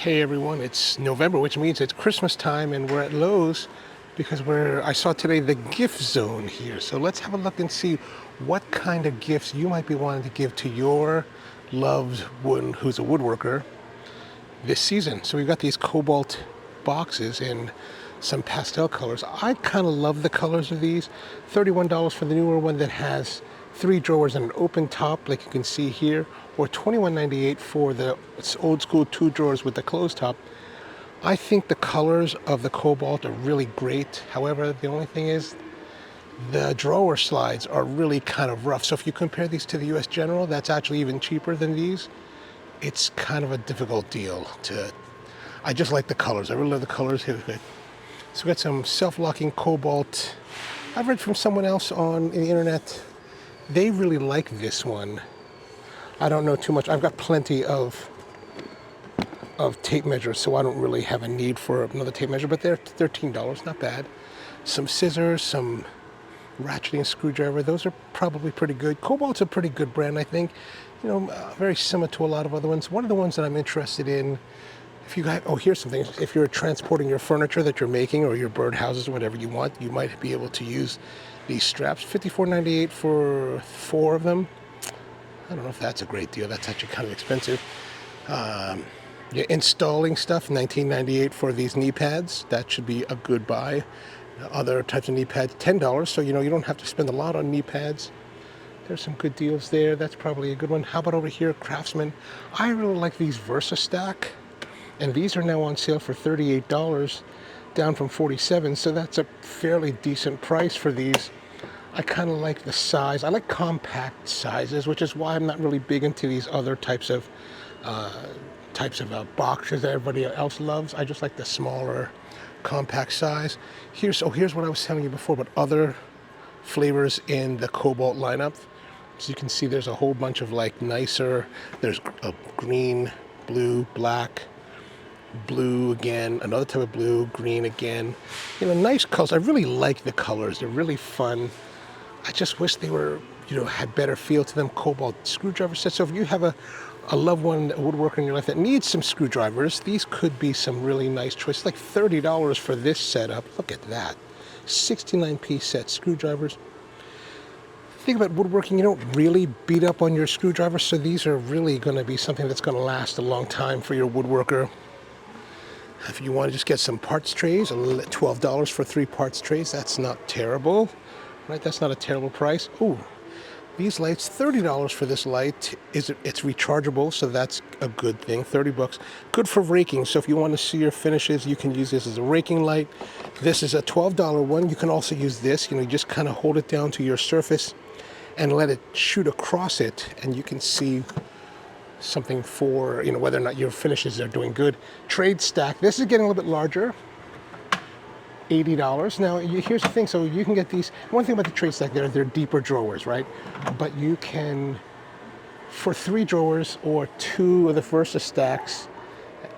Hey everyone, it's November, which means it's Christmas time, and we're at Lowe's because I saw today the gift zone here. So let's have a look and see what kind of gifts you might be wanting to give to your loved one who's a woodworker this season. So we've got these cobalt boxes in some pastel colors. I kind of love the colors of these. $31 for the newer one that has 3 drawers and an open top, like you can see here, or $21.98 for the old school 2 drawers with the closed top. I think the colors of the cobalt are really great. However, the only thing is the drawer slides are really kind of rough. So if you compare these to the US General, that's actually even cheaper than these. It's kind of a difficult deal to. I just like the colors. I really love the colors here. So we got some self-locking cobalt. I've read from someone else on the internet. They really like this one. I don't know too much. I've got plenty of tape measures, so I don't really have a need for another tape measure, but they're $13, not bad. Some scissors, some ratcheting screwdriver. Those are probably pretty good. Cobalt's a pretty good brand, I think. You know, very similar to a lot of other ones. One of the ones that I'm interested in, if you got, here's something. If you're transporting your furniture that you're making or your birdhouses or whatever you want, you might be able to use these straps. $54.98 for 4 of them. I don't know if that's a great deal. That's actually kind of expensive. Yeah, installing stuff, $19.98 for these knee pads. That should be a good buy. Other types of knee pads, $10. So, you know, you don't have to spend a lot on knee pads. There's some good deals there. That's probably a good one. How about over here, Craftsman? I really like these VersaStack. And these are now on sale for $38, down from $47. So that's a fairly decent price for these. I kind of like the size. I like compact sizes, which is why I'm not really big into these other types of boxes that everybody else loves. I just like the smaller, compact size. Here's what I was telling you before, but other flavors in the cobalt lineup. So you can see there's a whole bunch of like nicer. There's a green, blue, black, blue again, another type of blue, green again. You know, nice colors. I really like the colors. They're really fun. I just wish they were, you know, had better feel to them. Cobalt screwdriver sets. So if you have a loved one, a woodworker in your life that needs some screwdrivers, these could be some really nice choices. Like $30 for this setup. Look at that. 69-piece set screwdrivers. Think about woodworking, you don't really beat up on your screwdrivers, so these are really going to be something that's going to last a long time for your woodworker. If you want to just get some parts trays, $12 for 3 parts trays, that's not terrible. Right, that's not a terrible price. Ooh, these lights, $30 for this light. It's rechargeable, so that's a good thing. $30. Good for raking. So if you want to see your finishes, you can use this as a raking light. This is a $12 one. You can also use this. You know, you just kind of hold it down to your surface and let it shoot across it, and you can see something for, you know, whether or not your finishes are doing good. Trade stack. This is getting a little bit larger. $80. Now, here's the thing. So you can get these. One thing about the trade stack, they're deeper drawers, right? But you can, for 3 drawers or 2 of the VersaStacks,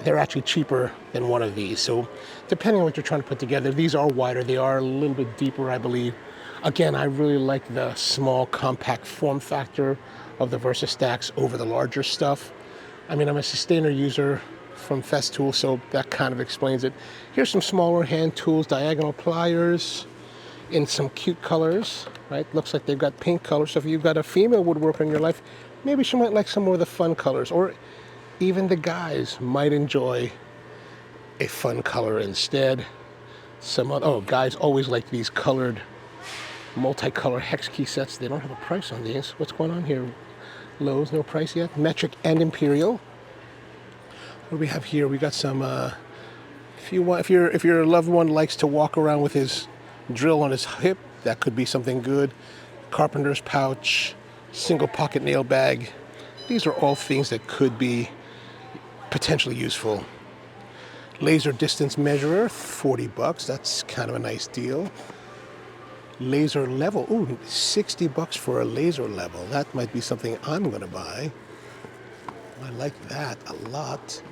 they're actually cheaper than one of these. So depending on what you're trying to put together, these are wider. They are a little bit deeper, I believe. Again, I really like the small, compact form factor of the VersaStacks over the larger stuff. I mean, I'm a Sustainer user from Festool, so that kind of explains it. Here's some smaller hand tools, diagonal pliers in some cute colors, right? Looks like they've got pink colors. So if you've got a female woodworker in your life, maybe she might like some more of the fun colors, or even the guys might enjoy a fun color instead. Guys always like these colored, multicolor hex key sets. They don't have a price on these. What's going on here? Lowe's, no price yet. Metric and Imperial. What do we have here? We got some. If your loved one likes to walk around with his drill on his hip, that could be something good. Carpenter's pouch, single pocket nail bag. These are all things that could be potentially useful. Laser distance measurer, $40. That's kind of a nice deal. Laser level. Ooh, $60 for a laser level. That might be something I'm going to buy. I like that a lot.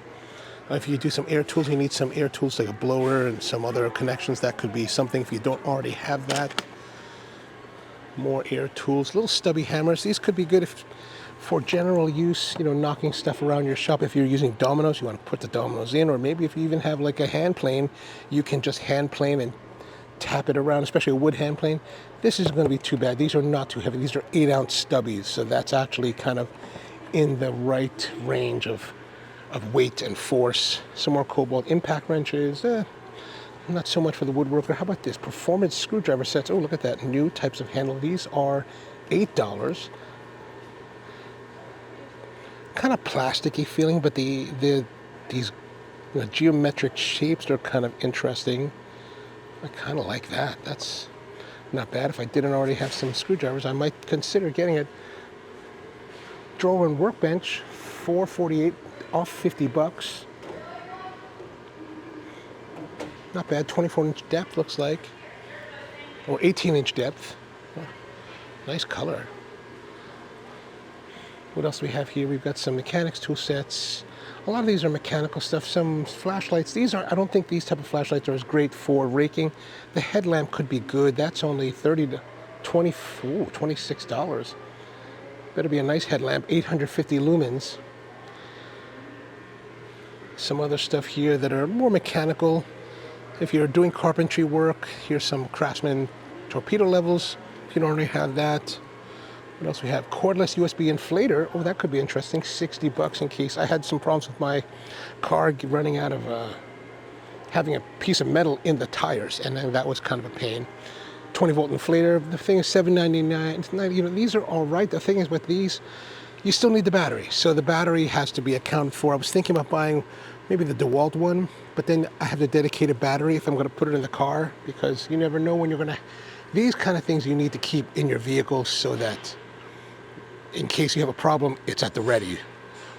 If you do some air tools, you need some air tools like a blower and some other connections. That could be something if you don't already have that. More air tools, little stubby hammers. These could be good for general use, knocking stuff around your shop. If you're using dominoes, you want to put the dominoes in, or maybe if you even have like a hand plane, you can just hand plane and tap it around, especially a wood hand plane. This isn't going to be too bad. These are not too heavy. These are 8-ounce stubbies, so that's actually kind of in the right range of weight and force. Some more cobalt impact wrenches. Not so much for the woodworker. How about this? Performance screwdriver sets. Oh, look at that. New types of handle. These are $8. Kind of plasticky feeling, but these geometric shapes are kind of interesting. I kind of like that. That's not bad. If I didn't already have some screwdrivers, I might consider getting a drawer and workbench. $4.48 off $50. Not bad. 24-inch depth looks like, or 18-inch depth. Oh, nice color. What else do we have here? We've got some mechanics tool sets. A lot of these are mechanical stuff. Some flashlights. I don't think these type of flashlights are as great for raking. The headlamp could be good. That's only $26. Better be a nice headlamp. 850 lumens. Some other stuff here that are more mechanical. If you're doing carpentry work, here's some Craftsman torpedo levels. If you don't already have that. What else we have? Cordless USB inflator. Oh, that could be interesting. $60 in case I had some problems with my car running out of having a piece of metal in the tires, and then that was kind of a pain. 20-volt inflator. The thing is $7.99. These are all right. The thing is with these, you still need the battery. So the battery has to be accounted for. I was thinking about buying maybe the DeWalt one, but then I have the dedicated battery if I'm going to put it in the car, because you never know when you're going to. These kind of things you need to keep in your vehicle so that in case you have a problem, it's at the ready,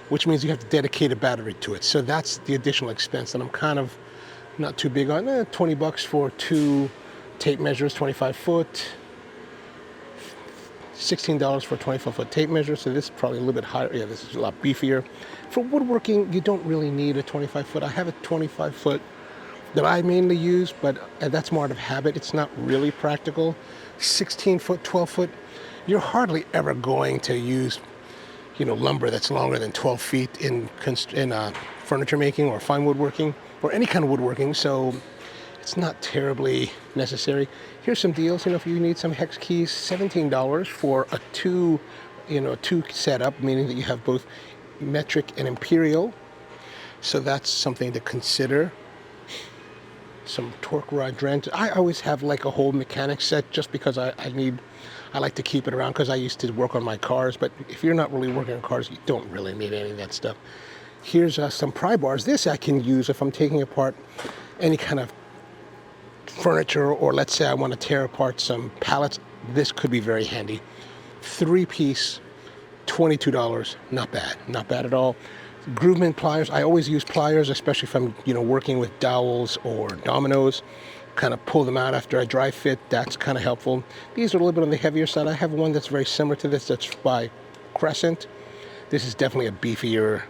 which means you have to dedicate a battery to it. So that's the additional expense, and I'm kind of not too big on. $20 for 2 tape measures, 25 foot. $16 for a 25-foot tape measure, so this is probably a little bit higher. Yeah, this is a lot beefier. For woodworking, you don't really need a 25-foot. I have a 25-foot that I mainly use, but that's more out of habit. It's not really practical. 16-foot, 12-foot, you're hardly ever going to use, lumber that's longer than 12 feet in furniture making or fine woodworking or any kind of woodworking, so it's not terribly necessary. Here's some deals. If you need some hex keys, $17 for a two setup, meaning that you have both metric and imperial. So that's something to consider. Some torque rod wrench. I always have like a whole mechanic set just because I like to keep it around because I used to work on my cars. But if you're not really working on cars, you don't really need any of that stuff. Here's some pry bars. This I can use if I'm taking apart any kind of furniture, or let's say I want to tear apart some pallets. This could be very handy. 3-piece, $22. Not bad at all. Groovement pliers. I always use pliers, especially if I'm working with dowels or dominoes. Kind of pull them out after I dry fit. That's kind of helpful. These are a little bit on the heavier side. I have one that's very similar to this. That's by Crescent. This is definitely a beefier.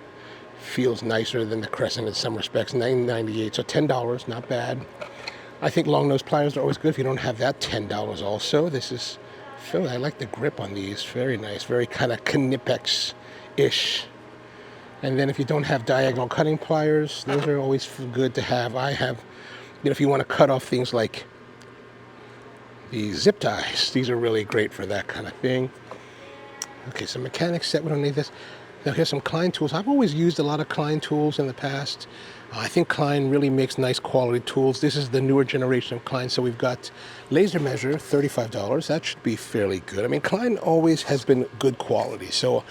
Feels nicer than the Crescent in some respects. $9.98, so $10. Not bad. I think long nose pliers are always good. If you don't have that, $10 also. This is, I like the grip on these. Very nice. Very kind of Knipex-ish. And then if you don't have diagonal cutting pliers, those are always good to have. I have, if you want to cut off things like these zip ties, these are really great for that kind of thing. Okay, so mechanics set, we don't need this. Now here's some Klein tools. I've always used a lot of Klein tools in the past. I think Klein really makes nice quality tools. This is the newer generation of Klein. So we've got laser measure, $35. That should be fairly good. I mean, Klein always has been good quality. So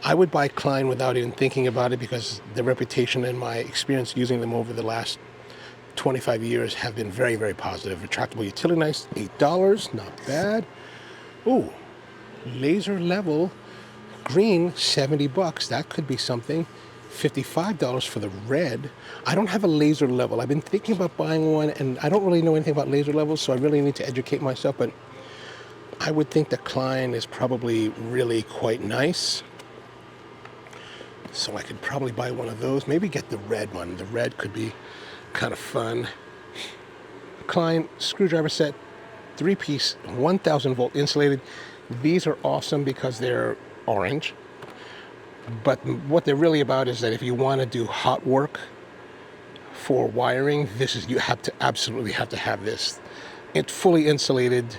I would buy Klein without even thinking about it, because the reputation and my experience using them over the last 25 years have been very, very positive. Retractable utility knives, $8. Not bad. Ooh, laser level green, $70. That could be something. $55 for the red. I don't have a laser level. I've been thinking about buying one, and I don't really know anything about laser levels, so I really need to educate myself, but I would think that Klein is probably really quite nice. So I could probably buy one of those. Maybe get the red one. The red could be kind of fun. Klein screwdriver set, 3-piece, 1,000-volt insulated. These are awesome because they're orange. But what they're really about is that if you want to do hot work for wiring, you have to absolutely have to have this. It's fully insulated.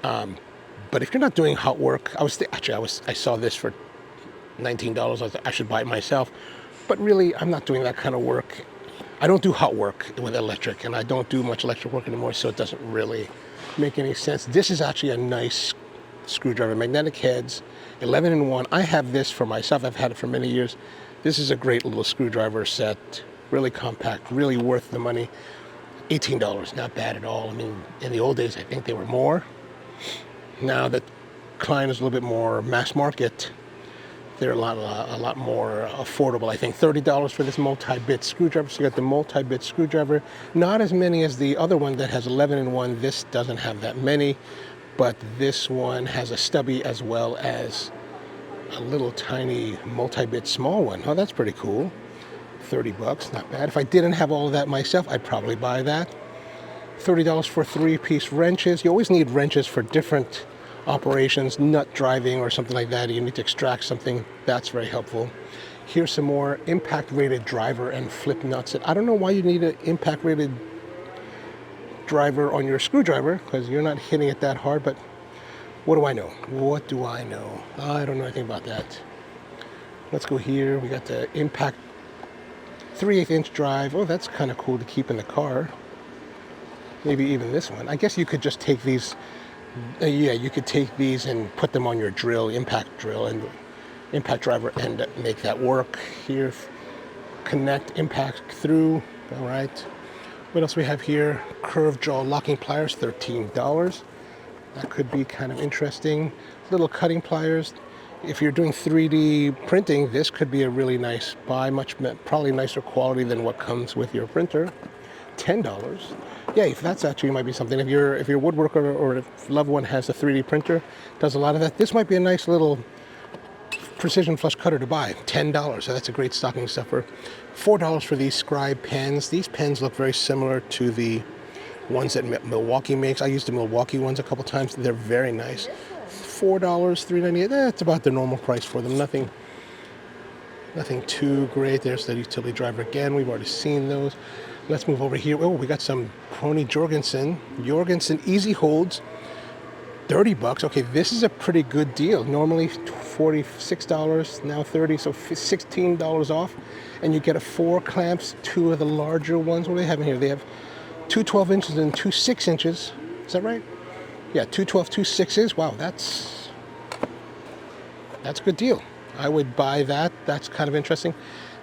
But if you're not doing hot work, I saw this for $19. I thought I should buy it myself. But really, I'm not doing that kind of work. I don't do hot work with electric, and I don't do much electric work anymore, so it doesn't really make any sense. This is actually a nice screwdriver, magnetic heads, 11-in-1. I have this for myself. I've had it for many years. This is a great little screwdriver set, really compact, really worth the money. $18, not bad at all. I mean, in the old days, I think they were more. Now that Klein is a little bit more mass market, they're a lot more affordable. I think $30 for this multi-bit screwdriver. So you got the multi-bit screwdriver. Not as many as the other one that has 11-in-1. This doesn't have that many, but this one has a stubby as well as a little tiny multi-bit small one. Oh, that's pretty cool. $30, not bad. If I didn't have all of that myself, I'd probably buy that. $30 for 3-piece wrenches. You always need wrenches for different operations, nut driving or something like that. You need to extract something. That's very helpful. Here's some more impact rated driver and flip nuts. I don't know why you need an impact rated driver on your screwdriver, because you're not hitting it that hard, but what do I know? What do I know? I don't know anything about that. Let's go here. We got the impact 3/8-inch drive. Oh, that's kind of cool to keep in the car. Maybe even this one. I guess you could just take these. Yeah, you could take these and put them on your drill, impact drill, and impact driver, and make that work. Here, connect impact through. All right. What else we have here? Curved jaw locking pliers, $13. That could be kind of interesting. Little cutting pliers. If you're doing 3D printing, this could be a really nice buy. Probably nicer quality than what comes with your printer. $10. Yeah, if that's actually might be something. If you're a woodworker or if loved one has a 3D printer, does a lot of that, this might be a nice little precision flush cutter to buy. $10. So that's a great stocking stuffer. $4 for these scribe pens. These pens look very similar to the ones that Milwaukee makes. I used the Milwaukee ones a couple times. They're very nice. $4, $3.98. That's about the normal price for them. Nothing too great. There's the utility driver again. We've already seen those. Let's move over here. Oh, we got some Pony Jorgensen easy holds, $30. Okay, this is a pretty good deal. Normally $46, now $30, so $16 off. And you get 4 clamps, 2 of the larger ones. What do they have in here? They have 2 12 inches and 2 6 inches. Is that right? Yeah, 2 12, 2 6s. Wow, that's a good deal. I would buy that. That's kind of interesting.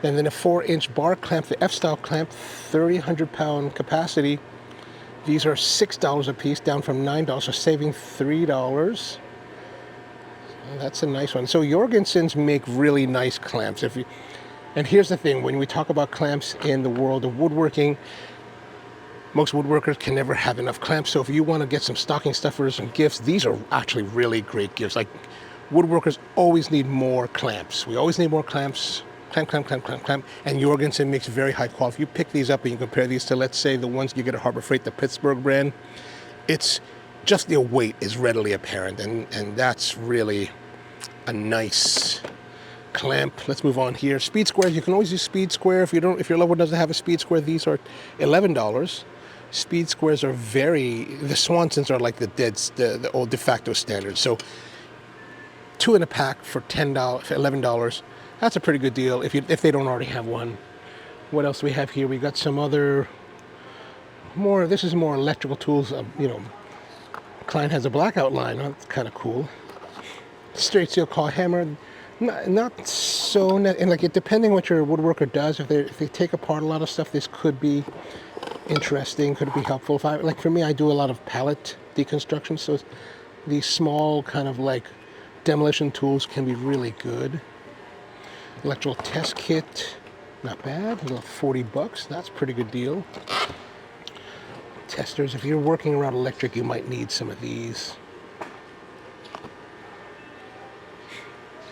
And then a 4-inch bar clamp, the F-style clamp, 300-pound capacity. These are $6 a piece, down from $9, so saving $3. That's a nice one. So Jorgensen's make really nice clamps. And here's the thing, when we talk about clamps in the world of woodworking, most woodworkers can never have enough clamps. So if you want to get some stocking stuffers and gifts, these are actually really great gifts. Like, woodworkers always need more clamps. We always need more clamps. Clamp. And Jorgensen makes very high quality. If you pick these up and you compare these to, let's say, the ones you get at Harbor Freight, the Pittsburgh brand, it's just their weight is readily apparent. And that's really a nice clamp. Let's move on here. Speed squares. You can always use speed square. If your loved one doesn't have a speed square, these are $11. Speed squares are the Swansons are like the old de facto standard. So 2 in a pack for $11. That's a pretty good deal if they don't already have one. What else do we have here? We got some other this is more electrical tools. Klein has a blackout line. That's kind of cool. Straight steel claw hammer. Not so, and like, it depending what your woodworker does. If they take apart a lot of stuff, this could be interesting, could be helpful. For me, I do a lot of pallet deconstruction, so these small kind of like demolition tools can be really good. Electrical test kit, not bad. About $40. That's a pretty good deal. Testers. If you're working around electric, you might need some of these.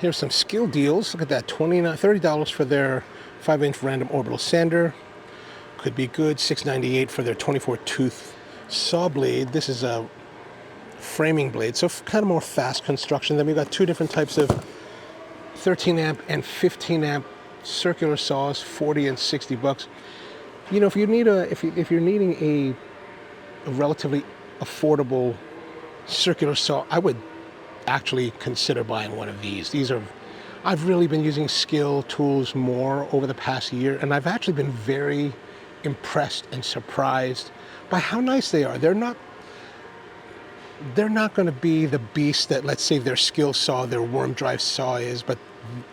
Here's some skill deals. Look at that. $30 for their 5-inch random orbital sander. Could be good. $6.98 for their 24-tooth saw blade. This is a framing blade, so kind of more fast construction. Then we've got 2 different types of 13 amp and 15 amp circular saws, 40 and 60 bucks. You know, if you need if you're needing a relatively affordable circular saw, I would actually consider buying one of these. I've really been using Skill tools more over the past year, and I've actually been very impressed and surprised by how nice they are. They're not going to be the beast that, let's say, their Skill saw, their worm drive saw is, but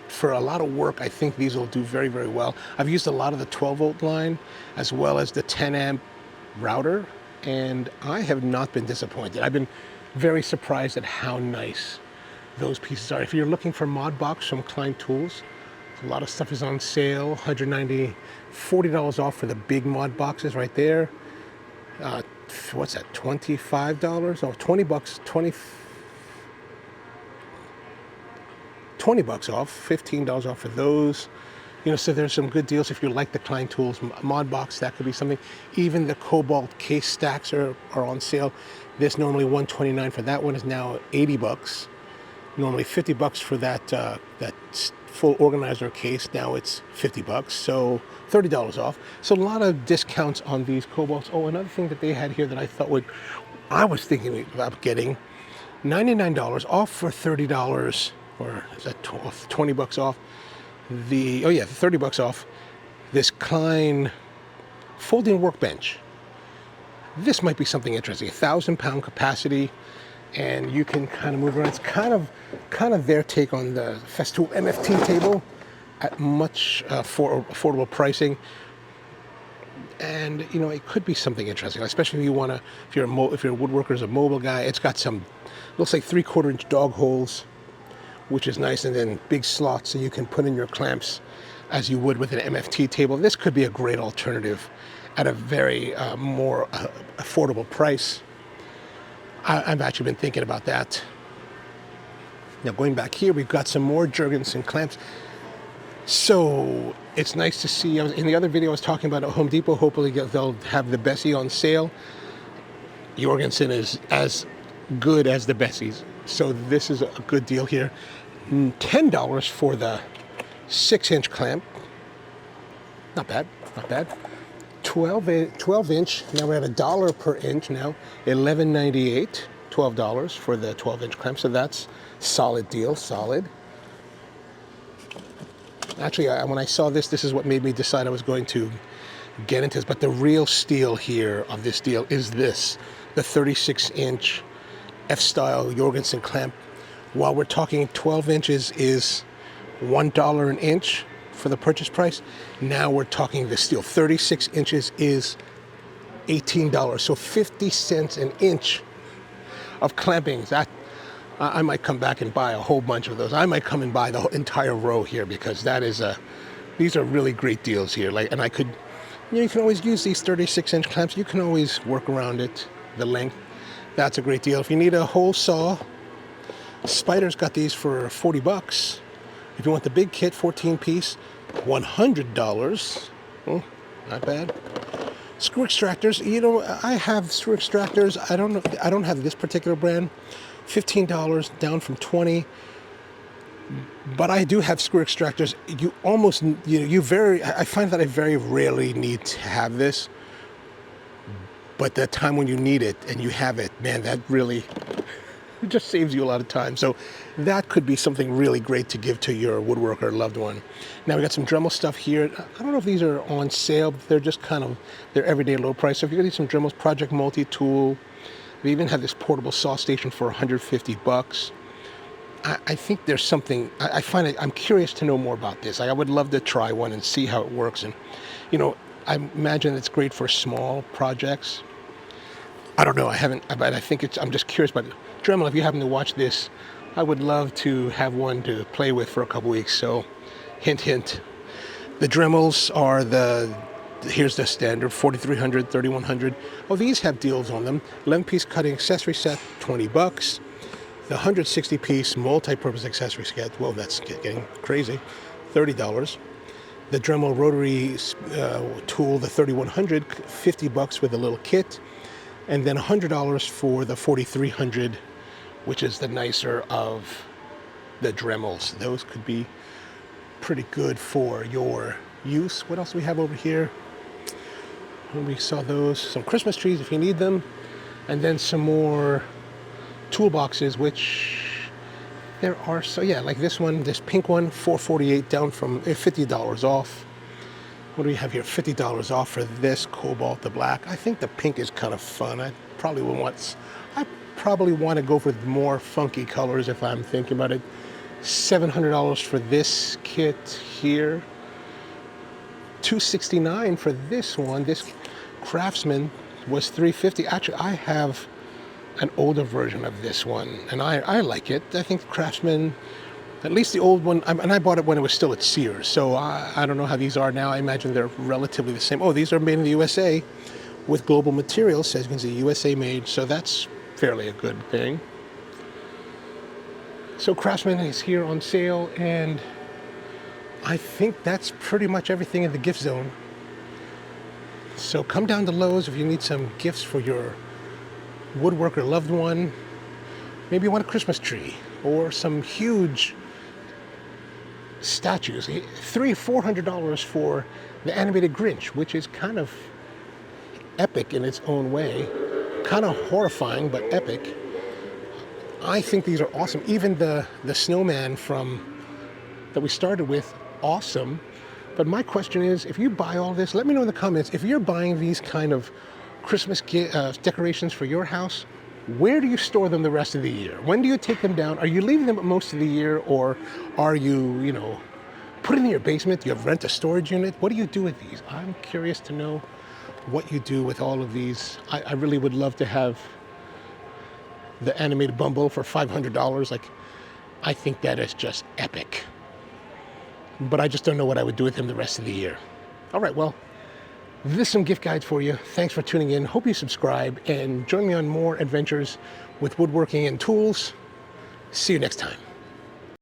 for a lot of work, I think these will do very, very well. I've used a lot of the 12-volt line as well as the 10 amp router, and I have not been disappointed. I've been very surprised at how nice those pieces are. If you're looking for mod box from Klein Tools, a lot of stuff is on sale. $190, $40 off for the big mod boxes right there. What's that? $25 or 20 bucks? 20 bucks off, $15 off for those. You know, so there's some good deals. If you like the Klein Tools mod box, that could be something. Even the Cobalt case stacks are on sale. This normally $129 for that one is now 80 bucks. Normally 50 bucks for that full organizer case. Now it's 50 bucks, so $30 off. So a lot of discounts on these Cobalts. Oh, another thing that they had here that I was thinking about getting, $99 off for $30, or is that 20 bucks off? The 30 bucks off this Klein folding workbench. This might be something interesting. 1,000-pound capacity, and you can kind of move around. It's kind of their take on the Festool MFT table at much affordable pricing. And you know, it could be something interesting, especially if you want to, if you're a woodworker, as a mobile guy. It's got some, looks like 3/4 inch dog holes, which is nice, and then big slots so you can put in your clamps as you would with an MFT table. This could be a great alternative at a very more affordable price. I've actually been thinking about that. Now going back here, we've got some more Jorgensen clamps. So it's nice to see. In the other video I was talking about at Home Depot, hopefully they'll have the Bessie on sale. Jorgensen is as good as the Bessies. So this is a good deal here. $10 for the 6-inch clamp. Not bad, not bad. 12 inch, now we're at $1 per inch now. $11.98, $12 for the 12-inch clamp. So that's solid deal, solid. Actually, when I saw this is what made me decide I was going to get into this. But the real steal here of this deal is this, the 36-inch F-style Jorgensen clamp. While we're talking 12 inches is $1 an inch for the purchase price, now we're talking the steel. 36 inches is $18, so 50 cents an inch of clamping. That I might come back and buy a whole bunch of those. I might come and buy the entire row here, because that is these are really great deals here. And I could, you can always use these 36-inch clamps. You can always work around it, the length. That's a great deal. If you need a whole saw, Spider's got these for 40 bucks. If you want the big kit, 14-piece, $100. Oh, not bad. Screw extractors. You know, I have screw extractors. I don't have this particular brand. $15 down from $20. But I do have screw extractors. You almost, I find that I very rarely need to have this. But the time when you need it and you have it, man, that really, it just saves you a lot of time. So that could be something really great to give to your woodworker loved one. Now we got some Dremel stuff here. I don't know if these are on sale, but they're just they're everyday low price. So if you're gonna need some Dremels, Project Multi-Tool. We even have this portable saw station for 150 bucks. I think there's something, I find it, I'm curious to know more about this. I would love to try one and see how it works. And, I imagine it's great for small projects. I don't know, but I think I'm just curious. But Dremel, if you happen to watch this, I would love to have one to play with for a couple weeks. So, hint, hint. The Dremels are here's the standard, 4,300, 3,100. Oh, these have deals on them. 11-piece cutting accessory set, 20 bucks. The 160-piece multi-purpose accessory set, well, that's getting crazy, $30. The Dremel rotary tool, the 3,100, 50 bucks with a little kit. And then $100 for the 4,300, which is the nicer of the Dremels. Those could be pretty good for your use. What else do we have over here? We saw those, some Christmas trees if you need them, and then some more toolboxes, which there are. So yeah, like this one, this pink one, $4.48 down from $50 off. What do we have here? $50 off for this cobalt the black. I think the pink is kind of fun. I probably want to go for more funky colors if I'm thinking about it. $700 for this kit here. $269 for this one. This Craftsman was $350. Actually, I have an older version of this one, and I like it. I think the Craftsman, at least the old one, and I bought it when it was still at Sears, so I don't know how these are now. I imagine they're relatively the same. Oh, these are made in the USA with global materials, says you can see USA made, so that's fairly a good thing. So Craftsman is here on sale, and I think that's pretty much everything in the gift zone. So come down to Lowe's if you need some gifts for your woodworker loved one. Maybe you want a Christmas tree or some huge statues. $300-400 for the animated Grinch, which is kind of epic in its own way. Kind of horrifying, but epic. I think these are awesome. Even the snowman that we started with, awesome. But my question is, if you buy all this, let me know in the comments, if you're buying these kind of Christmas decorations for your house, where do you store them the rest of the year? When do you take them down? Are you leaving them most of the year, or are you, put it in your basement? Do you rent a storage unit? What do you do with these? I'm curious to know what you do with all of these. I really would love to have the animated Bumble for $500. Like, I think that is just epic. But I just don't know what I would do with him the rest of the year. All right, well, this is some gift guides for you. Thanks for tuning in. Hope you subscribe and join me on more adventures with woodworking and tools. See you next time.